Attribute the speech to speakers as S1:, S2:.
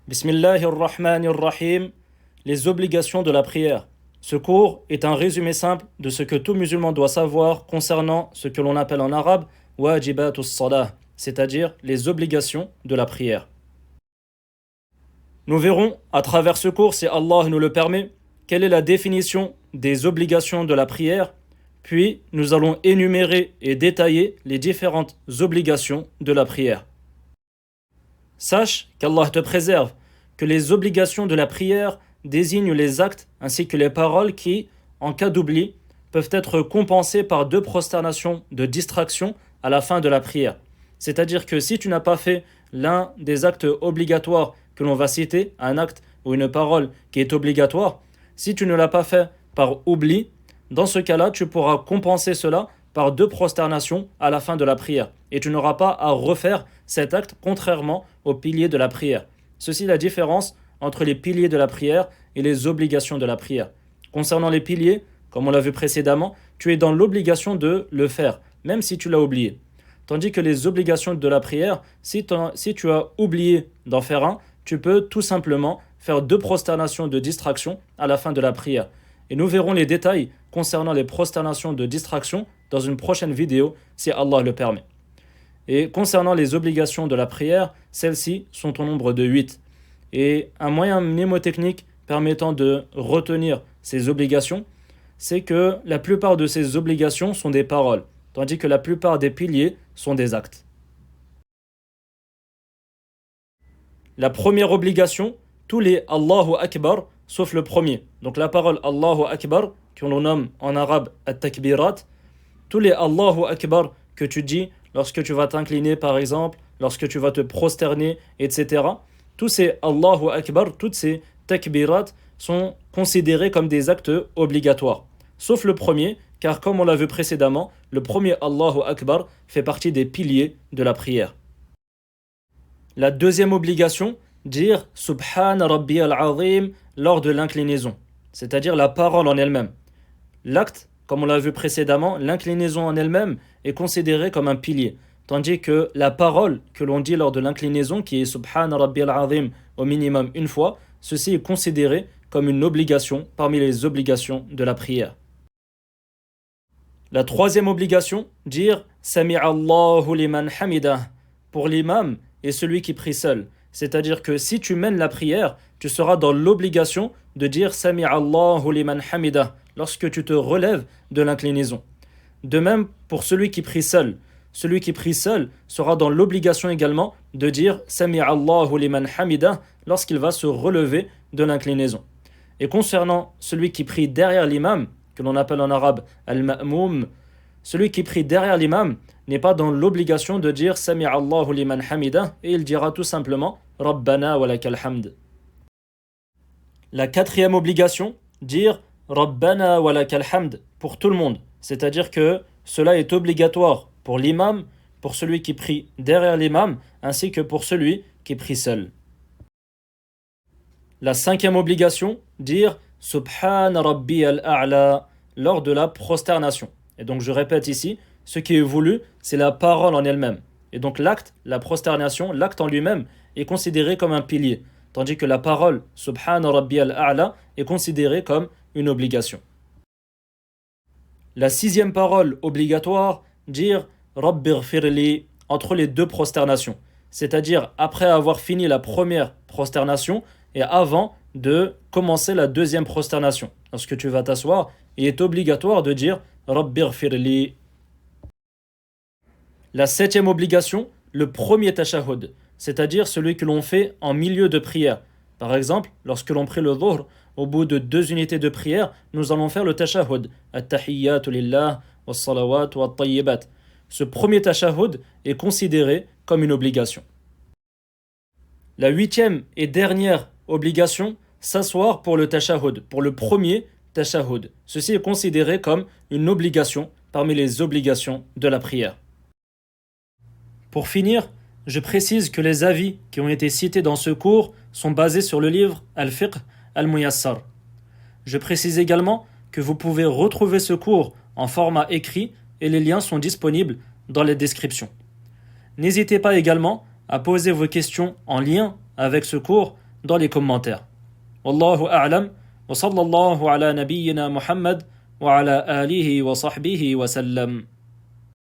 S1: Bismillahirrahmanirrahim. Les obligations de la prière. Ce cours est un résumé simple de ce que tout musulman doit savoir concernant ce que l'on appelle en arabe wajibatus salah, c'est-à-dire les obligations de la prière. Nous verrons à travers ce cours, si Allah nous le permet, quelle est la définition des obligations de la prière, puis nous allons énumérer et détailler les différentes obligations de la prière. Sache qu'Allah te préserve, que les obligations de la prière désignent les actes ainsi que les paroles qui, en cas d'oubli, peuvent être compensées par deux prosternations de distraction à la fin de la prière. C'est-à-dire que si tu n'as pas fait l'un des actes obligatoires que l'on va citer, un acte ou une parole qui est obligatoire, si tu ne l'as pas fait par oubli, dans ce cas-là, tu pourras compenser cela par deux prosternations à la fin de la prière. Et tu n'auras pas à refaire cet acte contrairement aux piliers de la prière. Ceci est la différence entre les piliers de la prière et les obligations de la prière. Concernant les piliers, comme on l'a vu précédemment, tu es dans l'obligation de le faire, même si tu l'as oublié. Tandis que les obligations de la prière, si tu as oublié d'en faire un, tu peux tout simplement faire deux prosternations de distraction à la fin de la prière. Et nous verrons les détails concernant les prosternations de distraction dans une prochaine vidéo, si Allah le permet. Et concernant les obligations de la prière, celles-ci sont au nombre de 8. Et un moyen mnémotechnique permettant de retenir ces obligations, c'est que la plupart de ces obligations sont des paroles, tandis que la plupart des piliers sont des actes. La première obligation, tous les Allahu Akbar, sauf le premier. Donc la parole Allahu Akbar, que l'on nomme en arabe at-takbirat, tous les Allahu Akbar que tu dis lorsque tu vas t'incliner par exemple, lorsque tu vas te prosterner, etc. Tous ces Allahu Akbar, toutes ces takbirat sont considérés comme des actes obligatoires. Sauf le premier, car comme on l'a vu précédemment, le premier Allahu Akbar fait partie des piliers de la prière. La deuxième obligation, dire Subhan Rabbi al-Azim lors de l'inclinaison, c'est-à-dire la parole en elle-même. L'acte, comme on l'a vu précédemment, l'inclinaison en elle-même est considérée comme un pilier, tandis que la parole que l'on dit lors de l'inclinaison, qui est Subhan Rabbi al-Azim au minimum une fois, ceci est considéré comme une obligation parmi les obligations de la prière. La troisième obligation, dire Sami'allahu liman hamidah pour l'imam et celui qui prie seul. C'est-à-dire que si tu mènes la prière, tu seras dans l'obligation de dire Sami'allahu liman hamidah lorsque tu te relèves de l'inclinaison. De même pour celui qui prie seul. Celui qui prie seul sera dans l'obligation également de dire Sami'allahu liman hamidah lorsqu'il va se relever de l'inclinaison. Et concernant celui qui prie derrière l'imam, que l'on appelle en arabe al-ma'moum, celui qui prie derrière l'imam n'est pas dans l'obligation de dire Sami'allahu liman hamidah et il dira tout simplement Rabbana wa lakal hamd. La quatrième obligation, dire Rabbana wa lakal hamd pour tout le monde, c'est-à-dire que cela est obligatoire pour l'imam, pour celui qui prie derrière l'imam, ainsi que pour celui qui prie seul. La cinquième obligation, dire Subhan Rabbi al-A'la lors de la prosternation. Et donc je répète ici, ce qui est voulu, c'est la parole en elle-même. Et donc l'acte, la prosternation, l'acte en lui-même est considéré comme un pilier, tandis que la parole Subhan Rabbi al-A'la est considérée comme une obligation. La sixième parole obligatoire, dire Rabbighfirli entre les deux prosternations, c'est-à-dire après avoir fini la première prosternation et avant de commencer la deuxième prosternation. Lorsque tu vas t'asseoir, il est obligatoire de dire Rabbighfirli. La septième obligation, le premier tashahhud, c'est-à-dire celui que l'on fait en milieu de prière. Par exemple, lorsque l'on prie le dhuhr, au bout de 2 unités de prière, nous allons faire le tashahhud. At-tahiyyatu lillah, was-salawat wat-tayyibat. Ce premier tashahhud est considéré comme une obligation. La huitième et dernière obligation, s'asseoir pour le tashahhud, pour le premier tashahhud. Ceci est considéré comme une obligation parmi les obligations de la prière. Pour finir, je précise que les avis qui ont été cités dans ce cours sont basés sur le livre Al-Fiqh Al-Muyassar. Je précise également que vous pouvez retrouver ce cours en format écrit et les liens sont disponibles dans les descriptions. N'hésitez pas également à poser vos questions en lien avec ce cours dans les commentaires. Wallahu a'lam wa sallallahu ala nabiyyina Muhammad wa ala alihi wa sahbihi wa sallam.